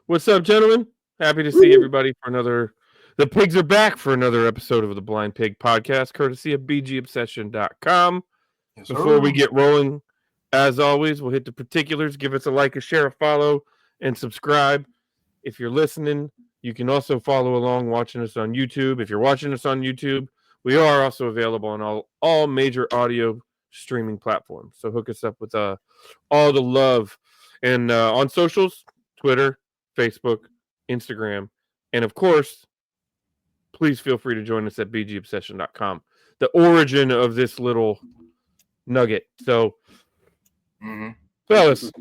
What's up, gentlemen? Happy to see everybody for another. The pigs are back for another episode of the Blind Pig Podcast, courtesy of bgobsession.com. Yes, Before we get rolling, as always, we'll hit the particulars. Give us a like, a share, a follow, and subscribe. If you're listening, you can also follow along watching us on YouTube. If you're watching us on YouTube, we are also available on all major audio streaming platforms. So hook us up with all the love. And on socials, Twitter, Facebook, Instagram, and of course, please feel free to join us at bgobsession.com. The origin of this little nugget. So, fellas,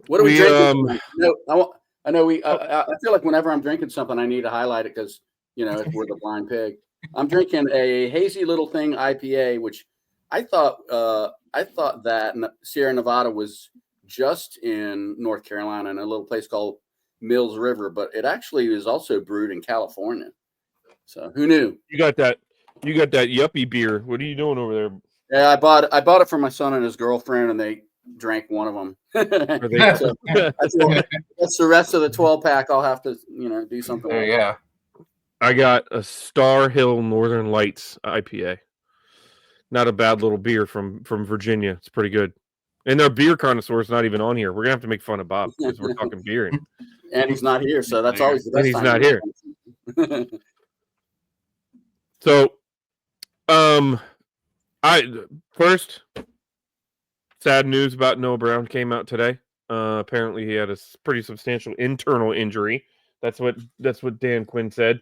what are we drinking? I know I feel like whenever I'm drinking something, I need to highlight it because if we're the Blind Pig. I'm drinking a hazy little thing IPA, which I thought that Sierra Nevada was just in North Carolina in a little place called Mills River, but it actually is also brewed in California. So who knew? You got that yuppie beer. What are you doing over there? Yeah, I bought it for my son and his girlfriend, and they drank one of them. So that's the rest of the 12-pack. I'll have to do something. Yeah. I got a Star Hill Northern Lights IPA. Not a bad little beer from Virginia. It's pretty good. And their beer connoisseur is not even on here. We're gonna have to make fun of Bob because we're talking beer, and he's not here, so that's always the best. And he's not here. So, first sad news about Noah Brown came out today. Apparently, he had a pretty substantial internal injury. That's what Dan Quinn said.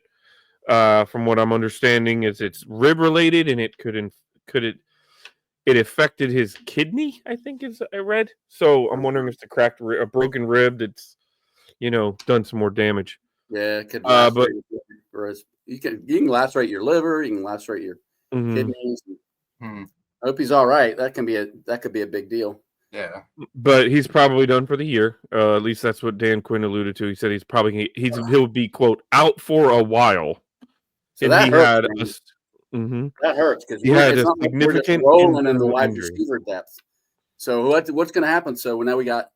From what I'm understanding, it's rib related, and it affected his kidney, I think I read. So I'm wondering if it's a broken rib that's, done some more damage. Yeah, it could lacerate you can lacerate your liver, you can lacerate your kidneys. I hope he's all right. That could be a big deal. Yeah. But he's probably done for the year. At least that's what Dan Quinn alluded to. He said he'll be, quote, out for a while. So and that hurts. That hurts because he had a significant rolling in the wide receiver depth. So what's going to happen? So now we got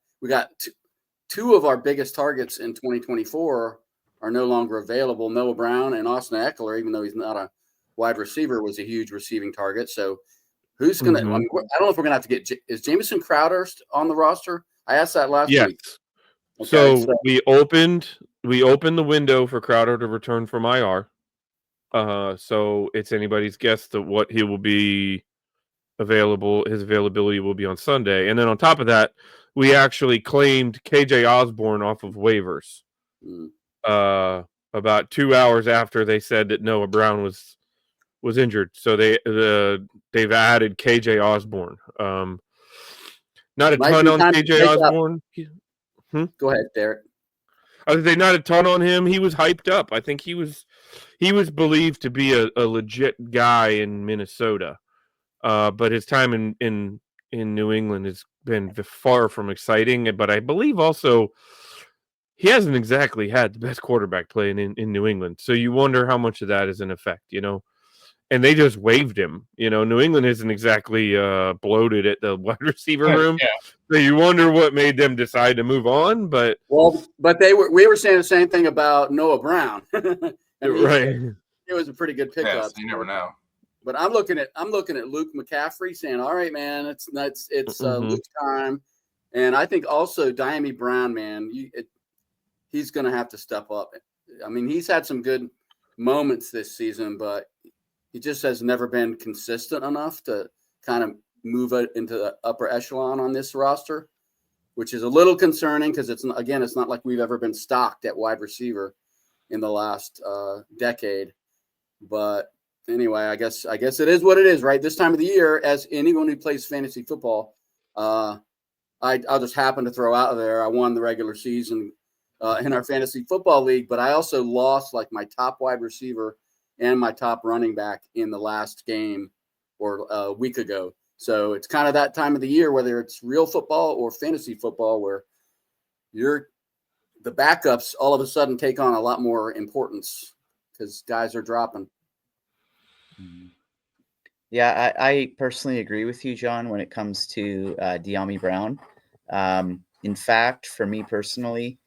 two of our biggest targets in 2024 are no longer available. Noah Brown and Austin Eckler, even though he's not a wide receiver, was a huge receiving target. So who's going to? I don't know if we're going to have to get. Is Jamison Crowder on the roster? I asked that last week. Okay, so we opened the window for Crowder to return from IR. So it's anybody's guess that what he will be available. His availability will be on Sunday, and then on top of that, we actually claimed KJ Osborne off of waivers. About 2 hours after they said that Noah Brown was injured, so they've added KJ Osborne. Not a ton on KJ Osborne. Go ahead, Derek. I would say not a ton on him. He was hyped up. I think he was believed to be a legit guy in Minnesota, but his time in New England has been far from exciting. But I believe also he hasn't exactly had the best quarterback playing in New England. So you wonder how much of that is in effect, And they just waived him. New England isn't exactly bloated at the wide receiver room. Yeah. So you wonder what made them decide to move on. But we were saying the same thing about Noah Brown. Right. It was a pretty good pickup. Yeah, so you never know. But I'm looking at Luke McCaffrey saying, "All right, man, it's Luke's time," and I think also Diami Brown, man, he's going to have to step up. I mean, he's had some good moments this season, but he just has never been consistent enough to kind of move it into the upper echelon on this roster, which is a little concerning because it's not like we've ever been stocked at wide receiver in the last decade. But anyway, I guess it is what it is, right? This time of the year, as anyone who plays fantasy football, I'll just happen to throw out there. I won the regular season in our fantasy football league, but I also lost like my top wide receiver and my top running back in the last game or a week ago. So it's kind of that time of the year, whether it's real football or fantasy football, where the backups all of a sudden take on a lot more importance because guys are dropping. Yeah, I personally agree with you, John, when it comes to Diami Brown. In fact, for me personally,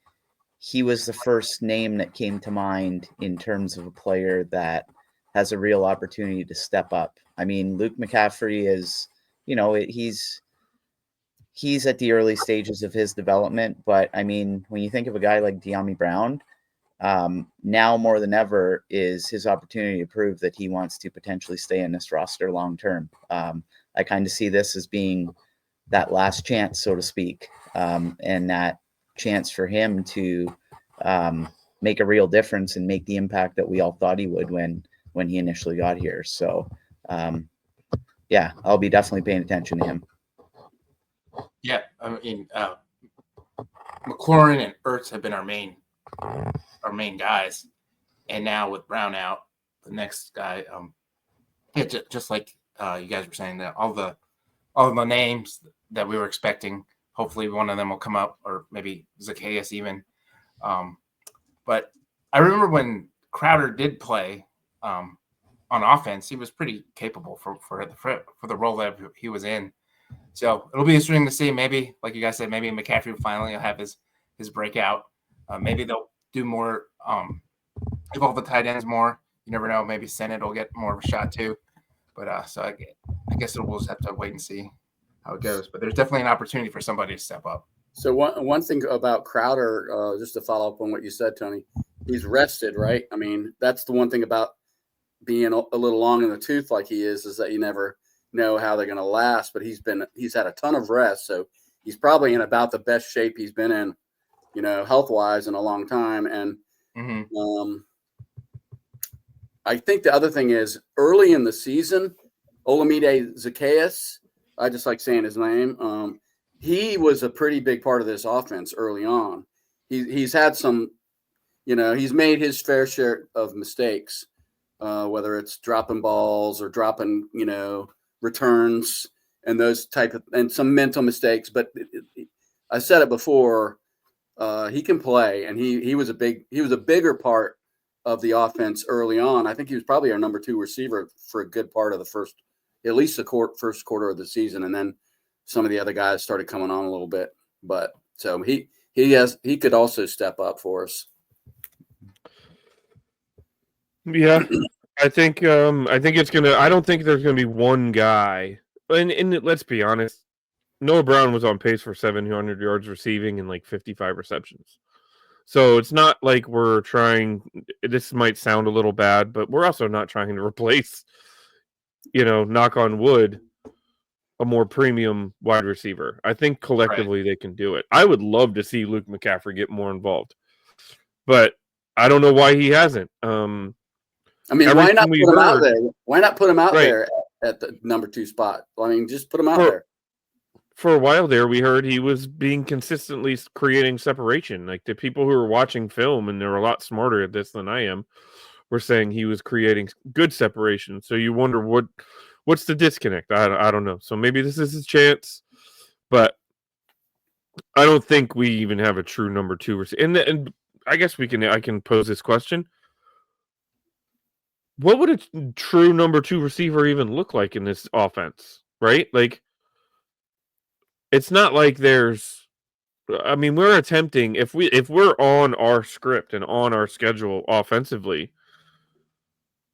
he was the first name that came to mind in terms of a player that has a real opportunity to step up. I mean, Luke McCaffrey is, he's at the early stages of his development, but I mean, when you think of a guy like Dyami Brown, now more than ever is his opportunity to prove that he wants to potentially stay in this roster long term. I kind of see this as being that last chance, so to speak, and that chance for him to make a real difference and make the impact that we all thought he would when he initially got here. So, yeah, I'll be definitely paying attention to him. Yeah, I mean, McLaurin and Ertz have been our main guys, and now with Brown out, the next guy, just like you guys were saying, that all the names that we were expecting, hopefully one of them will come up, or maybe Zacchaeus even. But I remember when Crowder did play on offense, he was pretty capable for the role that he was in. So it'll be interesting to see. Maybe, like you guys said, maybe McCaffrey finally will have his breakout. Maybe they'll do more, involve the tight ends more. You never know. Maybe Sennett will get more of a shot too. But so I guess we'll just have to wait and see how it goes. But there's definitely an opportunity for somebody to step up. So one thing about Crowder, just to follow up on what you said, Tony, he's rested, right? I mean, that's the one thing about being a little long in the tooth like he is that you never know how they're going to last. But he's had a ton of rest, so he's probably in about the best shape he's been in, health wise in a long time. And I think the other thing is early in the season, Olamide Zacchaeus, I just like saying his name. He was a pretty big part of this offense early on. He's had some, he's made his fair share of mistakes, whether it's dropping balls or dropping, returns and those and some mental mistakes. But I said it before, he can play, and he was a bigger part of the offense early on. I think he was probably our number 2 receiver for a good part of at least the first quarter of the season, and then some of the other guys started coming on a little bit. But so he could also step up for us. Yeah, I think it's gonna. I don't think there's gonna be one guy. And let's be honest, Noah Brown was on pace for 700 yards receiving and like 55 receptions. So it's not like we're trying. This might sound a little bad, but we're also not trying to replace, knock on wood, a more premium wide receiver. I think collectively they can do it. I would love to see Luke McCaffrey get more involved, but I don't know why he hasn't. I mean, why not put him out there? Why not put him out there at the number 2 spot? I mean, just put him out there. For a while there, we heard he was being consistently creating separation. Like the people who are watching film, and they're a lot smarter at this than I am, were saying he was creating good separation. So you wonder what's the disconnect? I don't know. So maybe this is his chance, but I don't think we even have a true number 2 receiver. And I guess I can pose this question. What would a true number 2 receiver even look like in this offense, right? Like, it's not like there's. I mean, we're attempting if we're on our script and on our schedule offensively,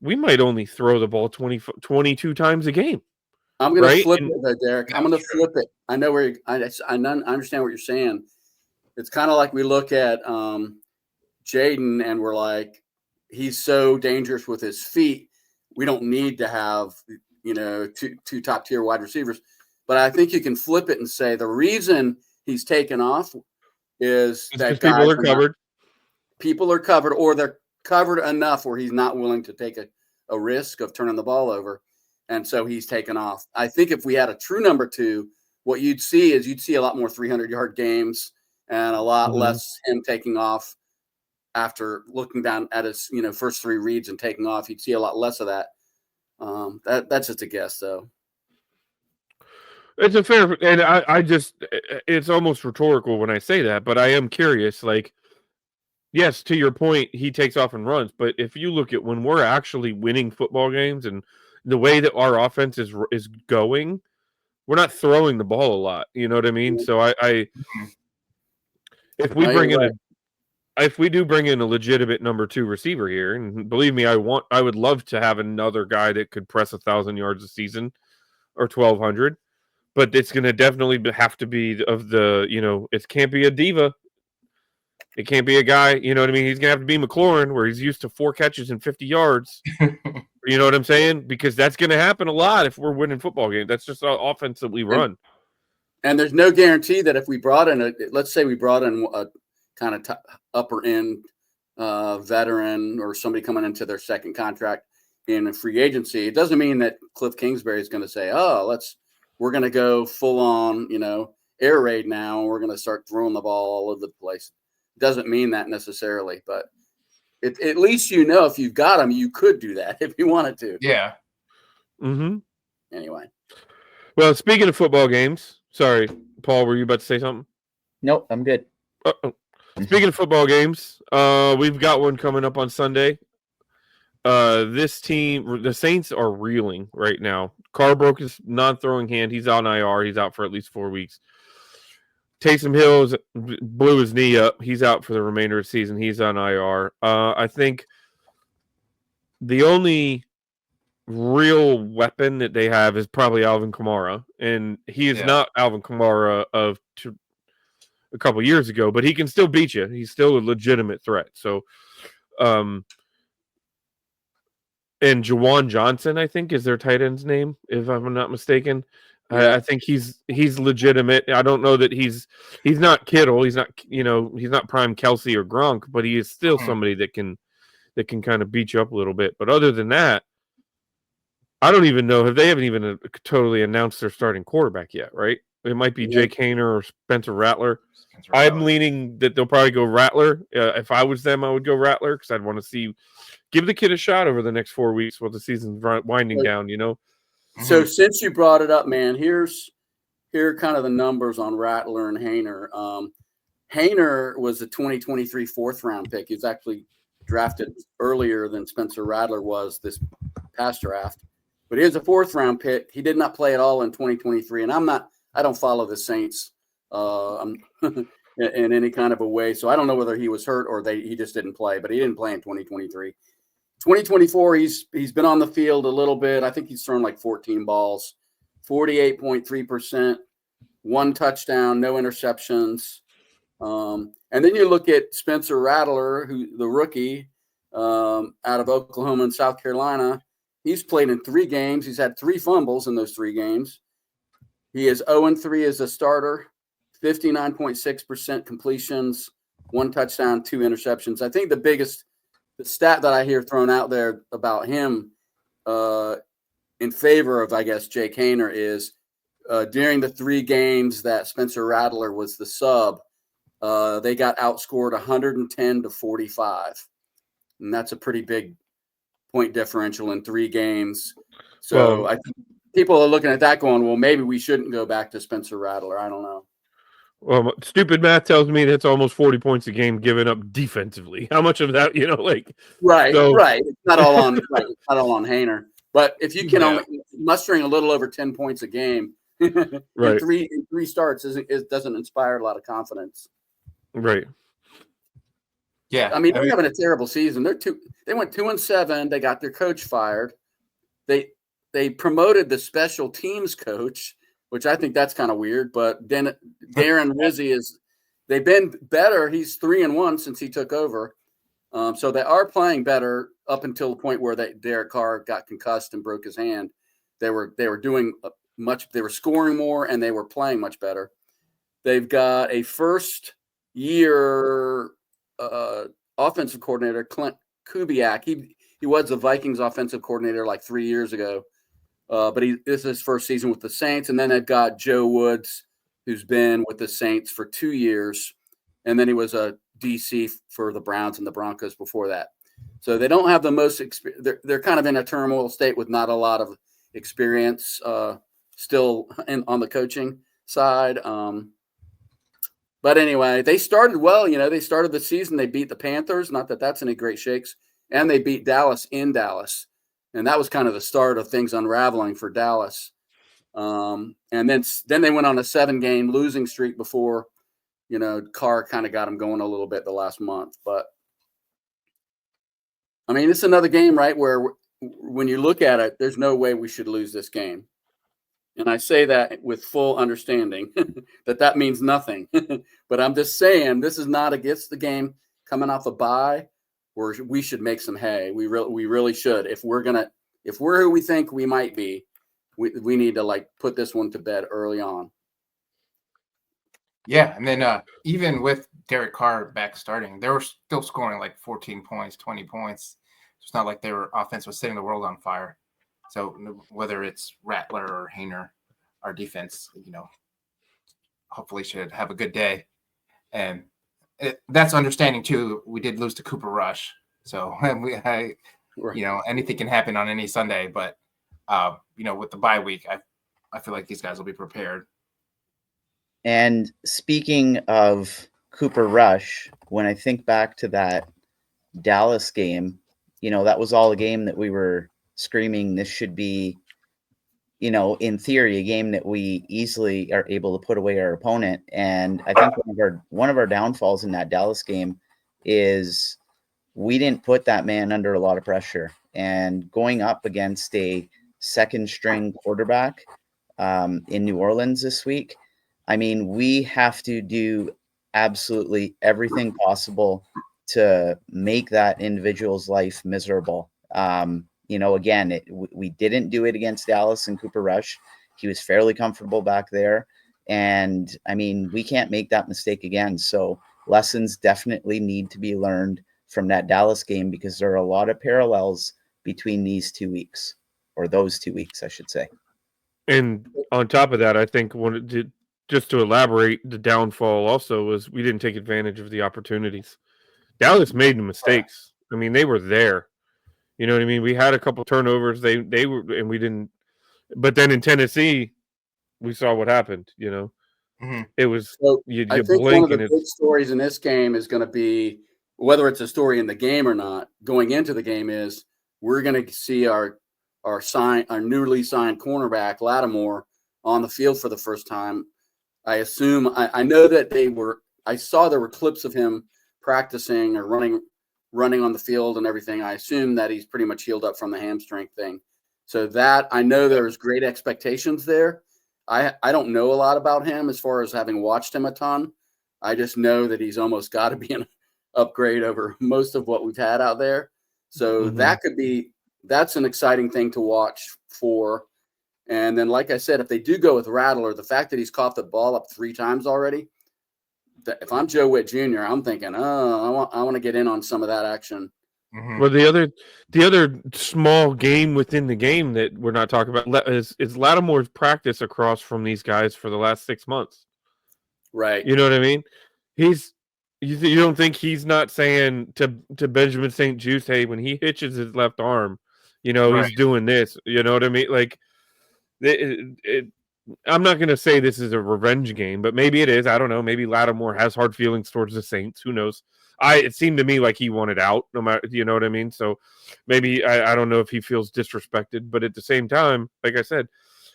we might only throw the ball 22 times a game. I'm going to flip it, though, Derek. I'm going to flip it. I know where I understand what you're saying. It's kind of like we look at Jaden and we're like, he's so dangerous with his feet. We don't need to have, two top tier wide receivers. But I think you can flip it and say the reason he's taken off is that people are covered. People are covered, or they're covered enough where he's not willing to take a risk of turning the ball over. And so he's taken off. I think if we had a true number 2, what you'd see a lot more 300-yard games and a lot less him taking off after looking down at his, first 3 reads and taking off. You'd see a lot less of that. That's just a guess, though. It's a fair, and I just, it's almost rhetorical when I say that, but I am curious. Like, yes, to your point, he takes off and runs, but if you look at when we're actually winning football games and the way that our offense is going, we're not throwing the ball a lot. You know what I mean? So if we bring in if we do bring in a legitimate number 2 receiver here, and believe me, I would love to have another guy that could press 1,000 yards a season or 1,200, but it's going to definitely have to be of the, it can't be a diva. It can't be a guy, you know what I mean? He's going to have to be McLaurin, where he's used to 4 catches and 50 yards. You know what I'm saying? Because that's going to happen a lot if we're winning football games. That's just how offensively run. And there's no guarantee that if we brought in let's say we brought in a kind of upper end veteran or somebody coming into their second contract in a free agency, it doesn't mean that Cliff Kingsbury is going to say, "Oh, we're going to go full on, air raid now. And we're going to start throwing the ball all over the place." It doesn't mean that necessarily, but at least if you've got him, you could do that if you wanted to. Yeah. Mm-hmm. Anyway. Well, speaking of football games, sorry, Paul, were you about to say something? Nope, I'm good. Speaking of football games, we've got one coming up on Sunday. This team, the Saints, are reeling right now. Carr broke his non-throwing hand. He's on IR. He's out for at least 4 weeks. Taysom Hill blew his knee up. He's out for the remainder of the season. He's on IR. I think the only real weapon that they have is probably Alvin Kamara, and he is not Alvin Kamara of a couple years ago, but he can still beat you. He's still a legitimate threat. So, and Jawan Johnson, I think, is their tight end's name, if I'm not mistaken. I think he's legitimate. I don't know that he's not Kittle. He's not he's not prime Kelsey or Gronk, but he is still somebody that can kind of beat you up a little bit. But other than that, I don't even know if they haven't even totally announced their starting quarterback yet, right? It might be Jake Haener or Spencer Rattler. I'm leaning that they'll probably go Rattler. If I was them, I would go Rattler because I'd want to give the kid a shot over the next 4 weeks while the season's winding down, So since you brought it up, man, here are kind of the numbers on Rattler and Haener. Haener was a 2023 4th-round pick. He was actually drafted earlier than Spencer Rattler was this past draft. But he was a 4th-round pick. He did not play at all in 2023. And I don't follow the Saints in any kind of a way. So I don't know whether he was hurt or he just didn't play, but he didn't play in 2023. 2024, he's been on the field a little bit. I think he's thrown like 14 balls, 48.3%, 1 touchdown, no interceptions. And then you look at Spencer Rattler, the rookie out of Oklahoma and South Carolina. He's played in 3 games. He's had 3 fumbles in those 3 games. He is 0-3 as a starter, 59.6% completions, 1 touchdown, 2 interceptions. I think the stat that I hear thrown out there about him in favor of, I guess, Jake Haener is during the 3 games that Spencer Rattler was the sub, they got outscored 110-45. And that's a pretty big point differential in 3 games. So I think people are looking at that going, well, maybe we shouldn't go back to Spencer Rattler. I don't know. Well, stupid math tells me that's almost 40 points a game given up defensively. How much of that, Right. It's not all on It's not all on Haener. But if you can only mustering a little over 10 points a game in 3 starts it doesn't inspire a lot of confidence. Right. Yeah. I mean, they're having a terrible season. They went 2-7. They got their coach fired. They promoted the special teams coach, which I think that's kind of weird. But then Darren Rizzi they've been better. He's 3-1 since he took over. So they are playing better up until the point where Derek Carr got concussed and broke his hand. They were doing they were scoring more and they were playing much better. They've got a first-year offensive coordinator, Clint Kubiak. He was the Vikings offensive coordinator like 3 years ago. But this is his first season with the Saints. And then they've got Joe Woods, who's been with the Saints for 2 years. And then he was a DC for the Browns and the Broncos before that. So they don't have the most experience. They're kind of in a turmoil state with not a lot of experience still on the coaching side. But anyway, they started well. They started the season. They beat the Panthers. Not that that's any great shakes. And they beat Dallas in Dallas. And that was kind of the start of things unraveling for Dallas. And then they went on a 7-game losing streak before Carr kind of got him going a little bit the last month. But I mean, it's another game, right, where when you look at it, there's no way we should lose this game. And I say that with full understanding that means nothing. But I'm just saying this is not against the game coming off a bye where we should make some hay. We really should. If we're who we think we might be, we need to put this one to bed early on. Yeah, and then even with Derek Carr back starting, they were still scoring 14 points, 20 points. It's not like their offense was setting the world on fire. So whether it's Rattler or Hayner, our defense, hopefully should have a good day. And that's understanding too. We did lose to Cooper Rush, so anything can happen on any Sunday. But with the bye week, I feel like these guys will be prepared. And speaking of Cooper Rush, when I think back to that Dallas game, that was all a game that we were screaming this should be, in theory, a game that we easily are able to put away our opponent. And I think one of our downfalls in that Dallas game is we didn't put that man under a lot of pressure. And going up against a second string quarterback in New Orleans this week, I mean, we have to do absolutely everything possible to make that individual's life miserable. Again, we didn't do it against Dallas and Cooper Rush. He was fairly comfortable back there. And I mean, we can't make that mistake again. So lessons definitely need to be learned from that Dallas game because there are a lot of parallels between these 2 weeks, or those 2 weeks, I should say. And on top of that, I think just to elaborate, the downfall also was we didn't take advantage of the opportunities. Dallas made mistakes. I mean, they were there. You know what I mean? We had a couple turnovers. They were, and we didn't. But then in Tennessee, we saw what happened. Mm-hmm. It was. I think one of the big stories in this game is going to be whether it's a story in the game or not. Going into the game is we're going to see our newly signed cornerback Lattimore on the field for the first time. I assume I know that I saw there were clips of him practicing or running on the field and everything. I assume that he's pretty much healed up from the hamstring thing. So that I know there's great expectations there. I don't know a lot about him as far as having watched him a ton. I just know that he's almost got to be an upgrade over most of what we've had out there. So that's an exciting thing to watch for. And then, like I said, if they do go with Rattler, the fact that he's caught the ball up 3 times already, if I'm Joe Witt Jr., I'm thinking, I want to get in on some of that action. Mm-hmm. Well, the other small game within the game that we're not talking about is Lattimore's practice across from these guys for the last 6 months. Right. You know what I mean? You don't think he's not saying to Benjamin St. Juste, hey, when he hitches his left arm, Right. he's doing this. You know what I mean? Like, I'm not going to say this is a revenge game, but maybe it is. I don't know. Maybe Lattimore has hard feelings towards the Saints. Who knows? It seemed to me like he wanted out, no matter, you know what I mean? So maybe I don't know if he feels disrespected, but at the same time, like I said,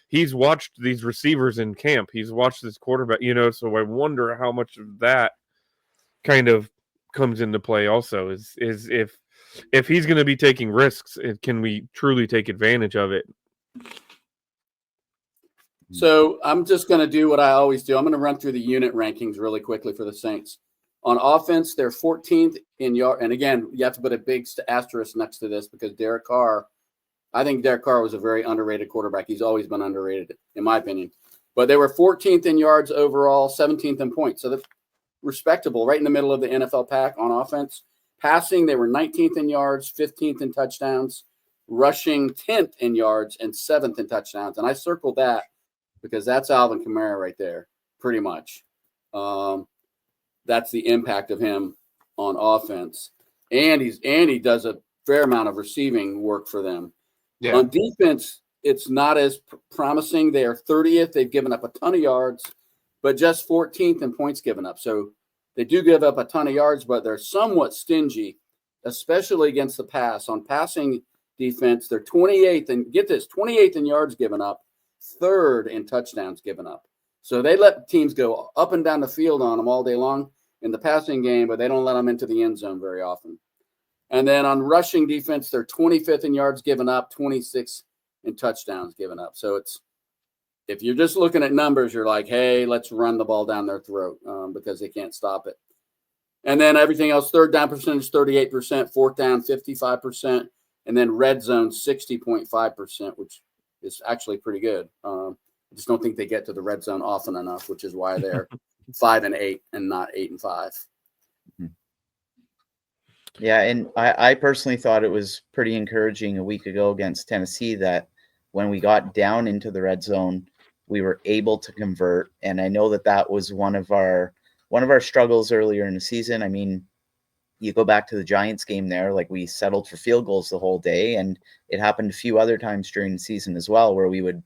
he's watched these receivers in camp. He's watched this quarterback, so I wonder how much of that kind of comes into play also is if he's going to be taking risks, can we truly take advantage of it? So I'm just going to do what I always do. I'm going to run through the unit rankings really quickly for the Saints. On offense, they're 14th in yard. And again, you have to put a big asterisk next to this because I think Derek Carr was a very underrated quarterback. He's always been underrated, in my opinion. But they were 14th in yards overall, 17th in points. So they're respectable, right in the middle of the NFL pack on offense. Passing, they were 19th in yards, 15th in touchdowns. Rushing, 10th in yards, and 7th in touchdowns. And I circled that because that's Alvin Kamara right there, pretty much. That's the impact of him on offense. And he does a fair amount of receiving work for them. Yeah. On defense, it's not as promising. They are 30th. They've given up a ton of yards, but just 14th in points given up. So they do give up a ton of yards, but they're somewhat stingy, especially against the pass. On passing defense, they're 28th, and get this, 28th in yards given up, 3rd in touchdowns given up. So they let teams go up and down the field on them all day long in the passing game, but they don't let them into the end zone very often. And then on rushing defense, they're 25th in yards given up, 26th in touchdowns given up. So it's, if you're just looking at numbers, you're like, hey, let's run the ball down their throat because they can't stop it. And then everything else, third down percentage, 38%, fourth down, 55%, and then red zone, 60.5%, which is actually pretty good. I just don't think they get to the red zone often enough, which is why they're 5-8 and not 8-5. Yeah, and I personally thought it was pretty encouraging a week ago against Tennessee that when we got down into the red zone, we were able to convert. And I know that was one of our struggles earlier in the season. I mean, you go back to the Giants game there, like we settled for field goals the whole day, and it happened a few other times during the season as well, where we would,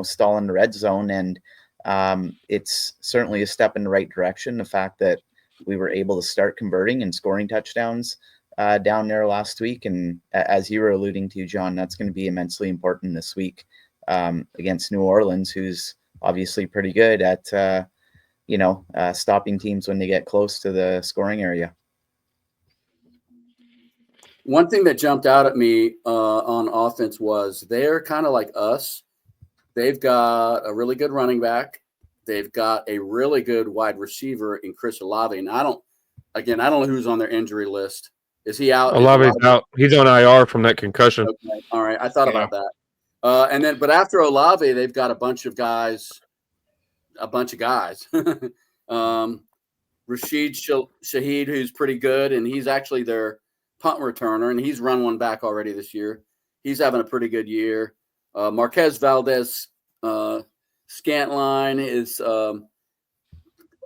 stall in the red zone. And it's certainly a step in the right direction. The fact that we were able to start converting and scoring touchdowns down there last week. And as you were alluding to, John, that's going to be immensely important this week against New Orleans, who's obviously pretty good at, stopping teams when they get close to the scoring area. One thing that jumped out at me on offense was they're kind of like us. They've got a really good running back. They've got a really good wide receiver in Chris Olave. And I don't know who's on their injury list. Is he out? Olave's out. He's on IR from that concussion. Okay. All right. I thought about that. But after Olave, they've got a bunch of guys. Rashid Shaheed, who's pretty good, and he's actually their punt returner, and he's run one back already this year. He's having a pretty good year. Marquez Valdez Scantline is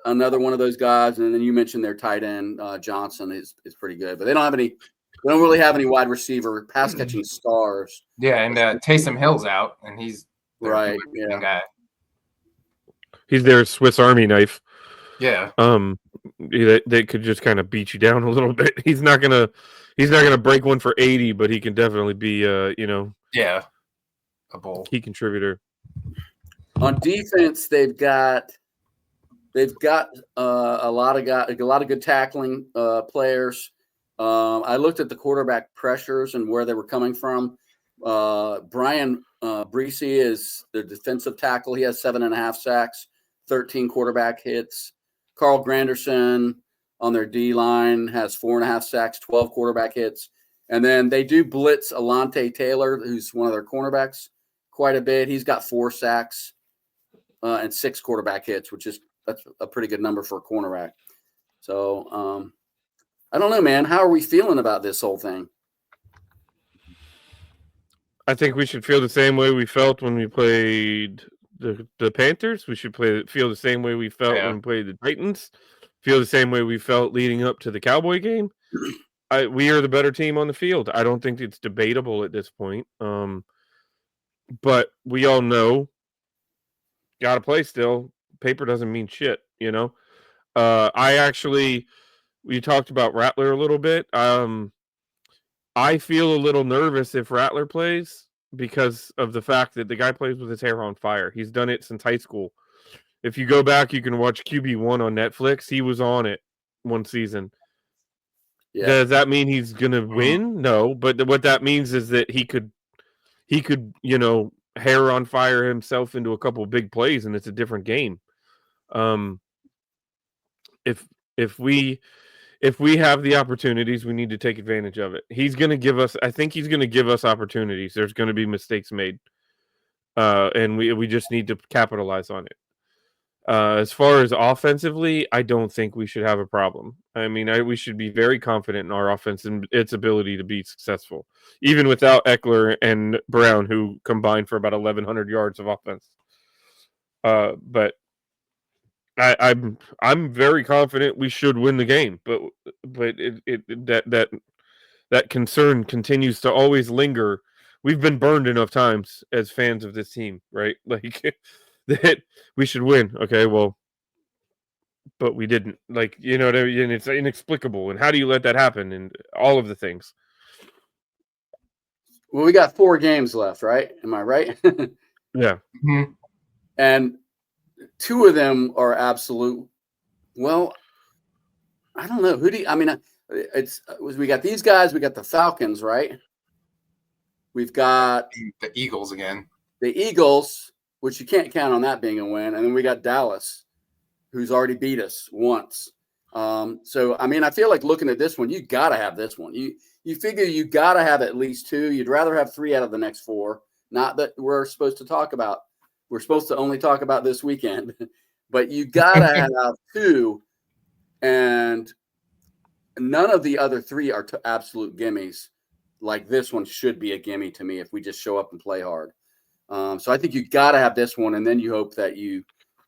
another one of those guys, and then you mentioned their tight end Johnson is pretty good, but they don't really have any wide receiver pass catching stars. Yeah, and Taysom Hill's out, and he's right. Yeah, guy. He's their Swiss Army knife. Yeah. They could just kind of beat you down a little bit. He's not gonna break one for 80, but he can definitely be a key contributor. On defense, they've got a lot of good tackling players. I looked at the quarterback pressures and where they were coming from. Brian Breesy is the defensive tackle. He has 7.5 sacks, 13 quarterback hits. Carl Granderson on their D line has 4.5 sacks, 12 quarterback hits. And then they do blitz Alante Taylor, who's one of their cornerbacks, quite a bit. He's got 4 sacks and 6 quarterback hits, that's a pretty good number for a cornerback. So I don't know, man. How are we feeling about this whole thing? I think we should feel the same way we felt when we played the Panthers. We should feel the same way we felt when we played the Titans. Feel the same way we felt leading up to the Cowboy game. We are the better team on the field. I don't think it's debatable at this point. But we all know, got to play still. Paper doesn't mean shit, you know. We talked about Rattler a little bit. I feel a little nervous if Rattler plays because of the fact that the guy plays with his hair on fire. He's done it since high school. If you go back, you can watch QB1 on Netflix. He was on it one season. Yeah. Does that mean he's going to win? No, but what that means is that he could, hair on fire himself into a couple of big plays, and it's a different game. If we have the opportunities, we need to take advantage of it. I think he's going to give us opportunities. There's going to be mistakes made. And we just need to capitalize on it. As far as offensively, I don't think we should have a problem. I mean, we should be very confident in our offense and its ability to be successful, even without Eckler and Brown, who combined for about 1,100 yards of offense. But I'm very confident we should win the game, but that concern continues to always linger. We've been burned enough times as fans of this team, right? Like that we should win. Okay, well, but we didn't. Like, you know what I mean? It's inexplicable. And how do you let that happen? And all of the things. Well, we got 4 games left, right? Am I right? Yeah. And two of them are absolute. Well, I don't know. We got these guys. We got the Falcons, right? We've got the Eagles again. The Eagles, which you can't count on that being a win. And then we got Dallas, who's already beat us once. So, I feel like looking at this one, you got to have this one. You figure you got to have at least two. You'd rather have three out of the next four. Not that we're supposed to talk about. We're supposed to only talk about this weekend. But you got to have two. And none of the other three are absolute gimmies. Like this one should be a gimme to me if we just show up and play hard. So I think you got to have this one, and then you hope that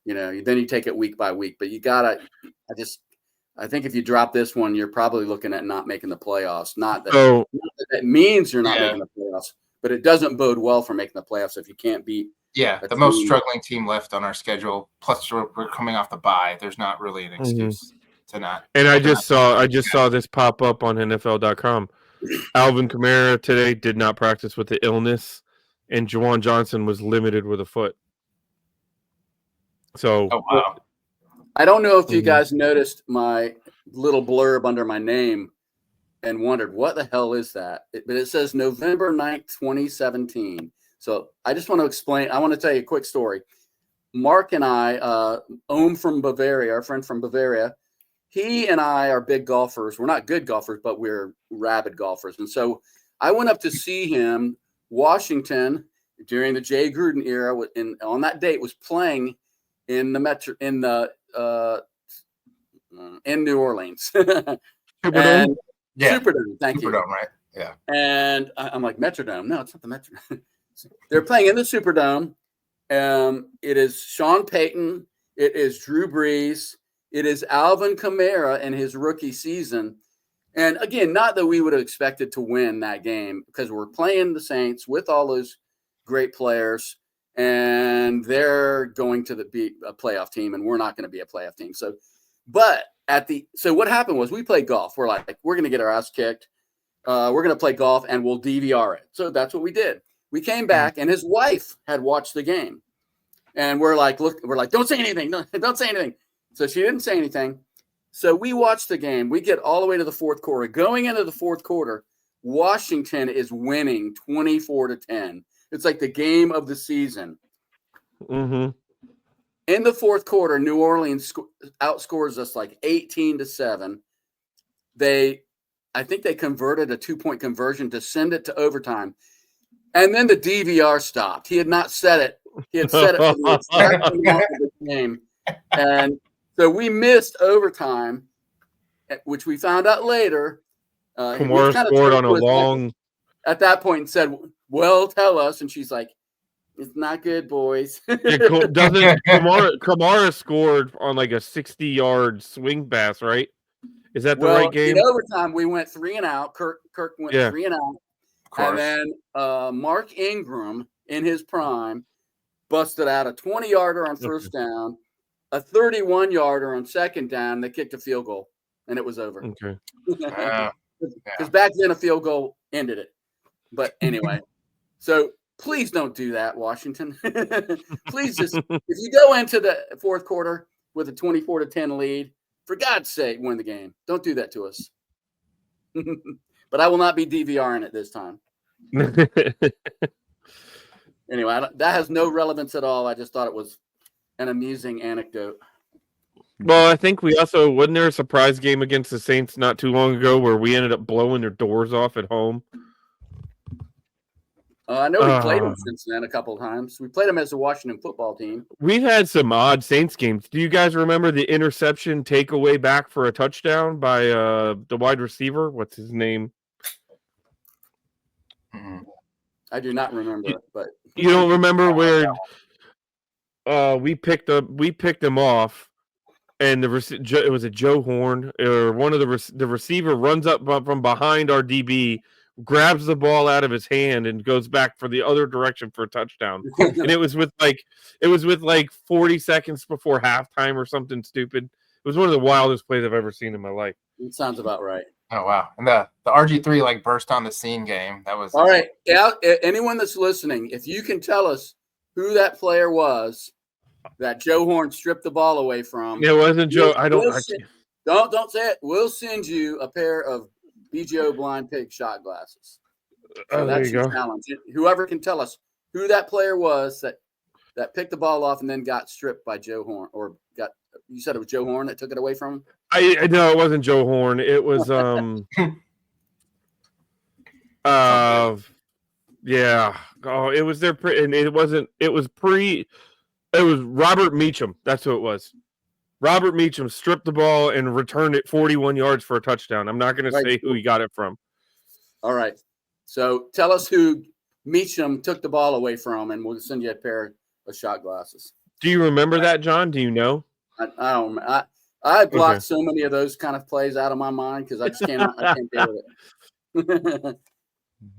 then you take it week by week. But you got to. I think if you drop this one, you're probably looking at not making the playoffs. Not that means you're not making the playoffs, but it doesn't bode well for making the playoffs if you can't beat. Yeah, the most struggling team left on our schedule. Plus, we're coming off the bye. There's not really an excuse to not. And I just saw this pop up on NFL.com. Alvin Kamara today did not practice with the illness, and Juwan Johnson was limited with a foot. So, oh wow. I don't know if you guys noticed my little blurb under my name and wondered what the hell is that? But it says November 9th, 2017. So I just want to explain. I want to tell you a quick story. Mark and I, Ohm from Bavaria, our friend from Bavaria, he and I are big golfers. We're not good golfers, but we're rabid golfers. And so I went up to see him. Washington, during the Jay Gruden era, on that date, was playing in the in New Orleans. Superdome? Superdome, thank you. Superdome, right? Yeah. And I'm like, Metrodome. No, it's not the Metrodome. They're playing in the Superdome. It is Sean Payton. It is Drew Brees. It is Alvin Kamara in his rookie season. And again, not that we would have expected to win that game because we're playing the Saints with all those great players, and they're going to be a playoff team, and we're not going to be a playoff team. So what happened was we played golf. We're like, we're going to get our ass kicked. We're going to play golf, and we'll DVR it. So that's what we did. We came back, and his wife had watched the game, and we're like, don't say anything. Don't say anything. So she didn't say anything. So we watched the game. We get all the way to the fourth quarter. Going into the fourth quarter, Washington is winning 24-10. It's like the game of the season. Mm-hmm. In the fourth quarter, New Orleans outscores us like 18-7. I think they converted a 2-point conversion to send it to overtime. And then the DVR stopped. He had not set it. He had set it for the exact amount of the game. And so we missed overtime, which we found out later. Kamara scored on a long. At that point, and said, "Well, tell us." And she's like, "It's not good, boys." Kamara scored on like a 60-yard swing pass, right? Is that the right game? In overtime, we went 3 and out. Kirk went 3 and out, and then Mark Ingram in his prime busted out a 20-yarder on first down. A 31-yarder on second down. They kicked a field goal, and it was over. Okay. Because back then a field goal ended it. But anyway, so please don't do that, Washington. Please if you go into the fourth quarter with a 24-10 lead, for God's sake, win the game. Don't do that to us. But I will not be DVRing it this time. Anyway, that has no relevance at all. I just thought it was an amusing anecdote. Well, I think we also wasn't there a surprise game against the Saints not too long ago where we ended up blowing their doors off at home. I know we played them since then a couple of times. We played them as a Washington football team. We've had some odd Saints games. Do you guys remember the interception takeaway back for a touchdown by the wide receiver? What's his name? I do not remember it, but you don't remember where we picked them off, and it was a Joe Horn or one of the receiver runs up from behind our DB, grabs the ball out of his hand and goes back for the other direction for a touchdown. And it was with like 40 seconds before halftime or something stupid. It was one of the wildest plays I've ever seen in my life. It sounds about right. Oh wow! And the RG3 like burst on the scene game. That was all right. Yeah, anyone that's listening, if you can tell us who that player was, that Joe Horn stripped the ball away from. It wasn't Joe. I don't. Don't say it. We'll send you a pair of BJO Blind Pig shot glasses. So There that's you your go. challenge. Whoever can tell us who that player was that picked the ball off and then got stripped by Joe Horn, or you said it was Joe Horn that took it away from him? I know it wasn't Joe Horn. It was yeah. Oh, it was their and it wasn't. It was It was Robert Meacham. That's who it was. Robert Meacham stripped the ball and returned it 41 yards for a touchdown. I'm not going to say who he got it from. All right. So tell us who Meacham took the ball away from, and we'll send you a pair of shot glasses. Do you remember that, John? Do you know? I don't. I blocked so many of those kind of plays out of my mind because I just cannot. I can't deal with it.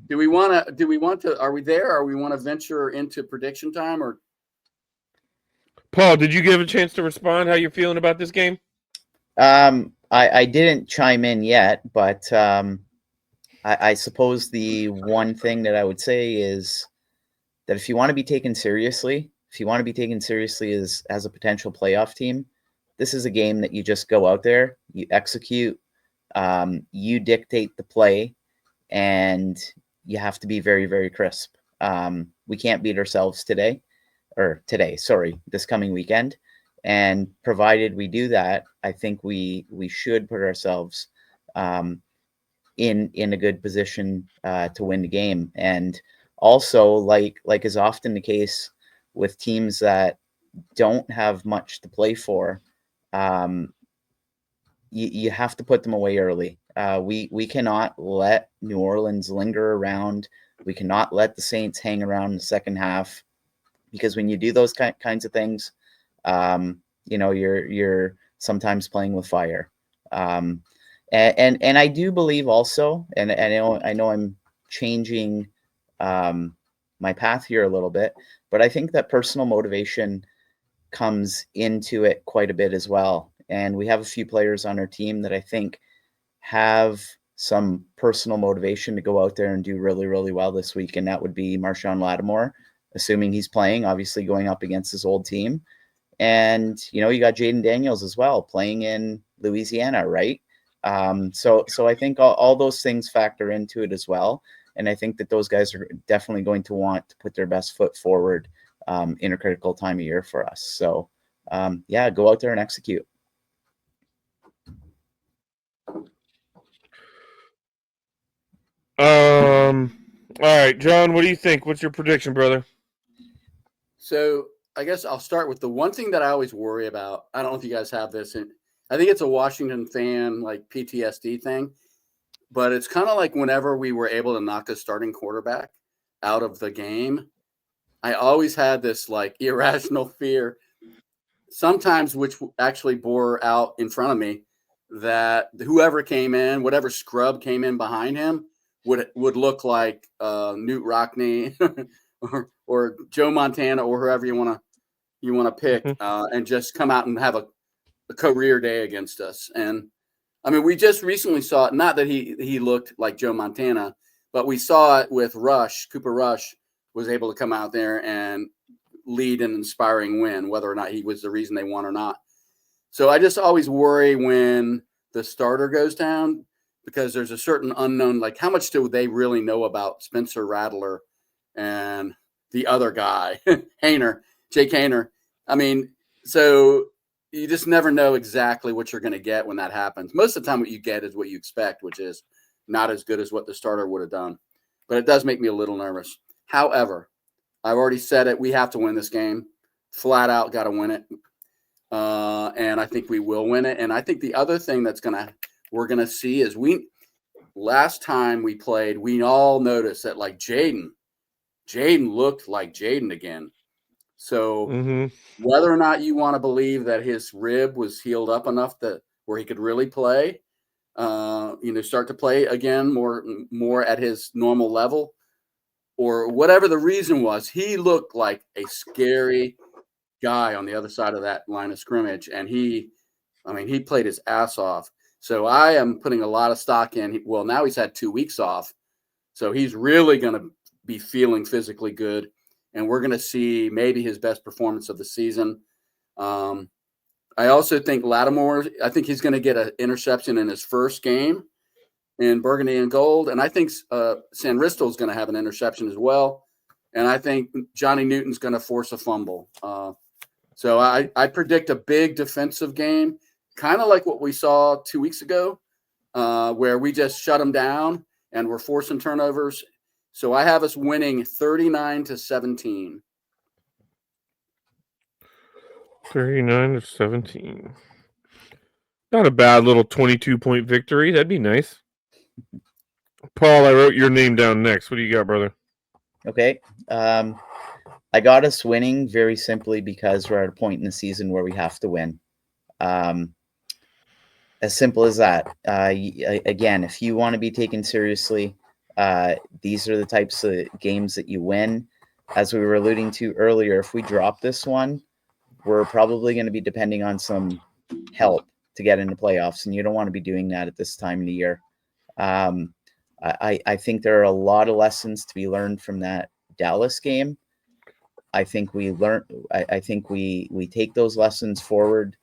Do we want to? Are we there? Or we want to venture into prediction time? Or Paul, did you give a chance to respond? How you're feeling about this game? I didn't chime in yet, but I suppose the one thing that I would say is that if you want to be taken seriously, as a potential playoff team, this is a game that you just go out there, you execute, you dictate the play, and you have to be very, very crisp. We can't beat ourselves this coming weekend. And provided we do that, I think we should put ourselves in a good position to win the game. And also, like is often the case with teams that don't have much to play for, you have to put them away early. We cannot let New Orleans linger around. We cannot let the Saints hang around in the second half, because when you do those kinds of things, you're sometimes playing with fire. And I do believe also, and I know I'm changing my path here a little bit, but I think that personal motivation comes into it quite a bit as well. And we have a few players on our team that I think have some personal motivation to go out there and do really, really well this week. And that would be Marshon Lattimore, assuming he's playing, obviously going up against his old team. And, you got Jaden Daniels as well, playing in Louisiana, right? So I think all those things factor into it as well. And I think that those guys are definitely going to want to put their best foot forward in a critical time of year for us. So, go out there and execute. All right, John, what do you think? What's your prediction, brother? So I guess I'll start with the one thing that I always worry about. I don't know if you guys have this. And I think it's a Washington fan, like PTSD thing, but it's kind of like whenever we were able to knock a starting quarterback out of the game, I always had this like irrational fear, sometimes which actually bore out in front of me, that whoever came in, whatever scrub came in behind him would look like Newt Rockney or Joe Montana or whoever you want to pick, and just come out and have a career day against us. And I mean, we just recently saw it. Not that he looked like Joe Montana, but we saw it with Cooper Rush was able to come out there and lead an inspiring win, whether or not he was the reason they won or not. So I just always worry when the starter goes down, because there's a certain unknown, like how much do they really know about Spencer Rattler and the other guy, Jake Haener. I mean, so you just never know exactly what you're going to get when that happens. Most of the time what you get is what you expect, which is not as good as what the starter would have done. But it does make me a little nervous. However, I've already said it. We have to win this game. Flat out got to win it. And I think we will win it. And I think the other thing we're going to see is last time we played, we all noticed that like Jaden looked like Jaden again. So whether or not you want to believe that his rib was healed up enough where he could really play, start to play again more at his normal level, or whatever the reason was, he looked like a scary guy on the other side of that line of scrimmage. And he played his ass off. So I am putting a lot of stock in. Well, now he's had 2 weeks off, so he's really going to be feeling physically good. And we're going to see maybe his best performance of the season. I also think Lattimore, I think he's going to get an interception in his first game in Burgundy and Gold. And I think San Risto is going to have an interception as well. And I think Johnny Newton's going to force a fumble. So I predict a big defensive game, kind of like what we saw 2 weeks ago, where we just shut them down and we're forcing turnovers. So I have us winning 39-17. 39-17. Not a bad little 22-point victory. That'd be nice. Paul, I wrote your name down next. What do you got, brother? Okay. I got us winning very simply because we're at a point in the season where we have to win. As simple as that. Again, if you want to be taken seriously, these are the types of games that you win. As we were alluding to earlier, if we drop this one, we're probably going to be depending on some help to get into playoffs, and you don't want to be doing that at this time of the year. I think there are a lot of lessons to be learned from that Dallas game. I think we take those lessons forward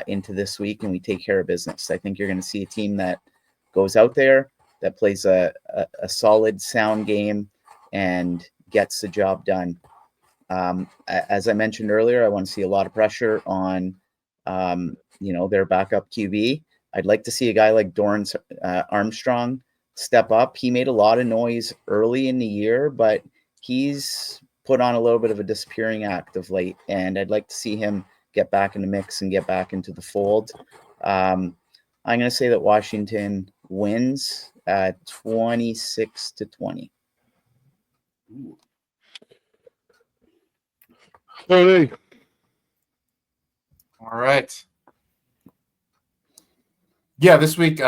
into this week, and we take care of business. I think you're going to see a team that goes out there, that plays a solid, sound game, and gets the job done. As I mentioned earlier, I want to see a lot of pressure on, their backup QB. I'd like to see a guy like Dorrance Armstrong step up. He made a lot of noise early in the year, but he's put on a little bit of a disappearing act of late, and I'd like to see him get back in the mix and get back into the fold. I'm going to say that Washington wins at 26-20. Hey. All right. Yeah, this week,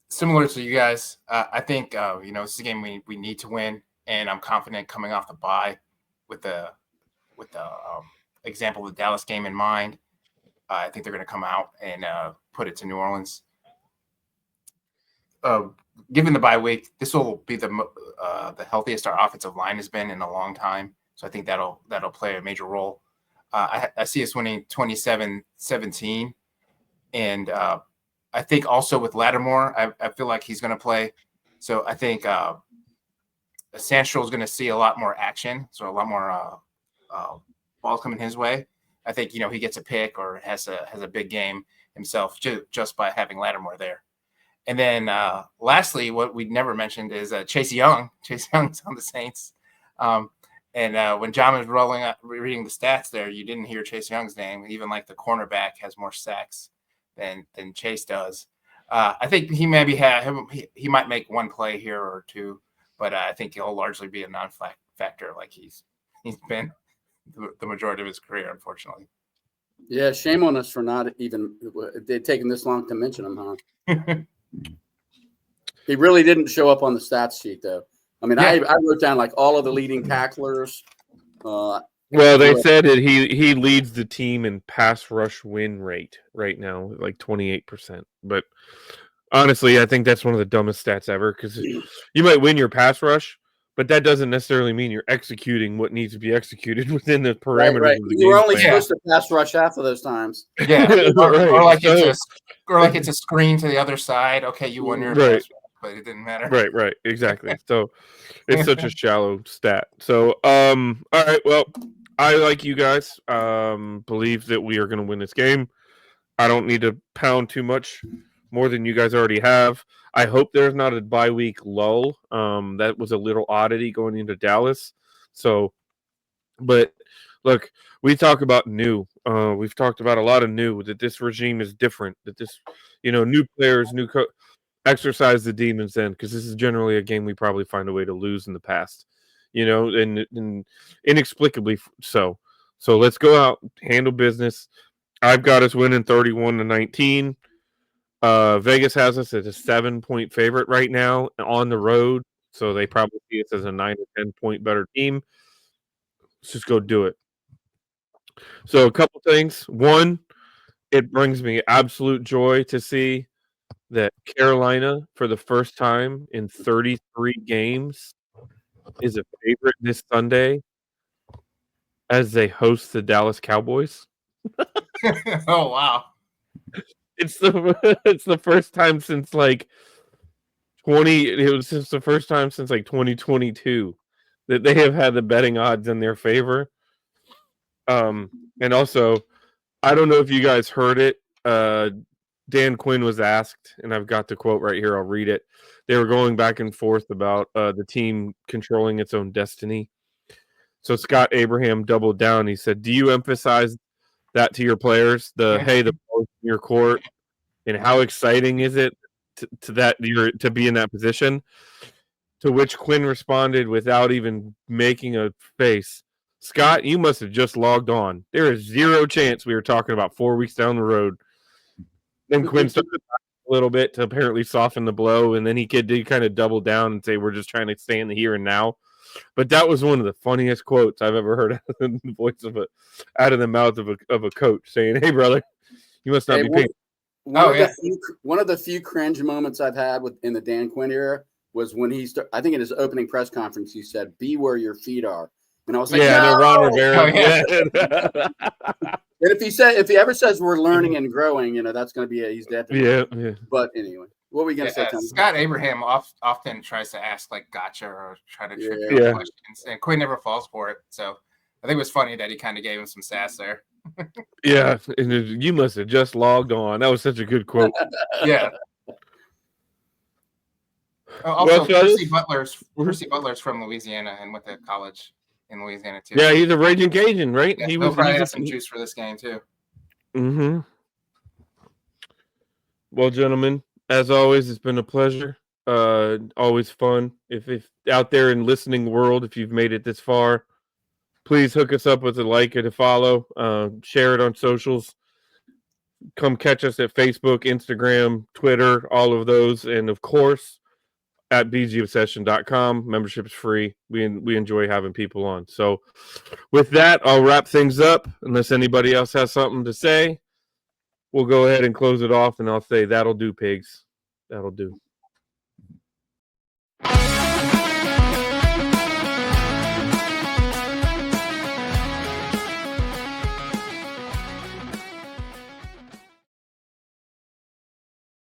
similar to you guys, I think this is a game we need to win, and I'm confident coming off the bye with the example of the Dallas game in mind. I think they're going to come out and put it to New Orleans. Given the bye week, this will be the healthiest our offensive line has been in a long time. So I think that'll play a major role. I see us winning 27-17, and I think also with Lattimore, I feel like he's going to play. So I think Sancho is going to see a lot more action, so a lot more balls coming his way. I think he gets a pick or has a big game himself just by having Lattimore there. And then lastly, what we never mentioned is Chase Young. Chase Young's on the Saints. And when John was reading the stats there, you didn't hear Chase Young's name. Even like the cornerback has more sacks than Chase does. I think he he might make one play here or two, but I think he'll largely be a non-factor like he's been the majority of his career, unfortunately. Yeah, shame on us for not even taking this long to mention him, huh? He really didn't show up on the stats sheet, though. I mean, yeah. I wrote down like all of the leading tacklers. Well, they said that he leads the team in pass rush win rate right now, like 28%. But honestly, I think that's one of the dumbest stats ever, because you might win your pass rush, but that doesn't necessarily mean you're executing what needs to be executed within the parameters right. of the game. You were only supposed to pass rush half of those times. Yeah, or like it's a screen to the other side. Okay, you won your pass rush, but it didn't matter. Right, exactly. So it's such a shallow stat. So all right, well, I, like you guys, believe that we are going to win this game. I don't need to pound too much more than you guys already have. I hope there's not a bye week lull. That was a little oddity going into Dallas. So, but look, we talk about new. We've talked about a lot of new, that this regime is different, that this, new players, new exercise the demons then, because this is generally a game we probably find a way to lose in the past, and inexplicably so. So let's go out, handle business. I've got us winning 31-19. Vegas has us as a 7-point favorite right now on the road, so they probably see us as a 9 or 10-point better team. Let's just go do it. So a couple things. One, it brings me absolute joy to see that Carolina, for the first time in 33 games, is a favorite this Sunday as they host the Dallas Cowboys. Oh wow. It's the first time since like 2022 that they have had the betting odds in their favor. And also, I don't know if you guys heard it. Dan Quinn was asked, and I've got the quote right here. I'll read it. They were going back and forth about the team controlling its own destiny. So Scott Abraham doubled down. He said, "Do you emphasize that to your players? Hey, the ball's in your court, and how exciting is it to be in that position?" To which Quinn responded without even making a face, "Scott, you must have just logged on. There is zero chance we were talking about 4 weeks down the road." Then Quinn started a little bit to apparently soften the blow, and then he did kind of double down and say, "We're just trying to stay in the here and now." But that was one of the funniest quotes I've ever heard out of the mouth of a coach saying, "Hey, brother, you must not be paying." One of the few cringe moments I've had in the Dan Quinn era was when I think in his opening press conference, he said, "Be where your feet are." And I was like, no, Ron Rivera. Oh, yeah. And if he ever says we're learning and growing, that's going to be he's dead. Yeah. But anyway, what were we going to say, Tony? Scott Abraham often tries to ask like gotcha or try to trip you up questions, and Quinn never falls for it. So I think it was funny that he kind of gave him some sass there. Yeah, and you must have just logged on. That was such a good quote. Yeah. Also, Percy Butler's from Louisiana and went to college in Louisiana too. Yeah, he's a raging Cajun, right? Yeah, he'll probably have some juice for this game too. Mm-hmm. Well, gentlemen, as always, it's been a pleasure. Always fun. If out there in listening world, if you've made it this far, please hook us up with a like and a follow. Share it on socials. Come catch us at Facebook, Instagram, Twitter, all of those, and of course at bgobsession.com. Membership's free. We enjoy having people on. So with that, I'll wrap things up. Unless anybody else has something to say, we'll go ahead and close it off, and I'll say that'll do, pigs. That'll do.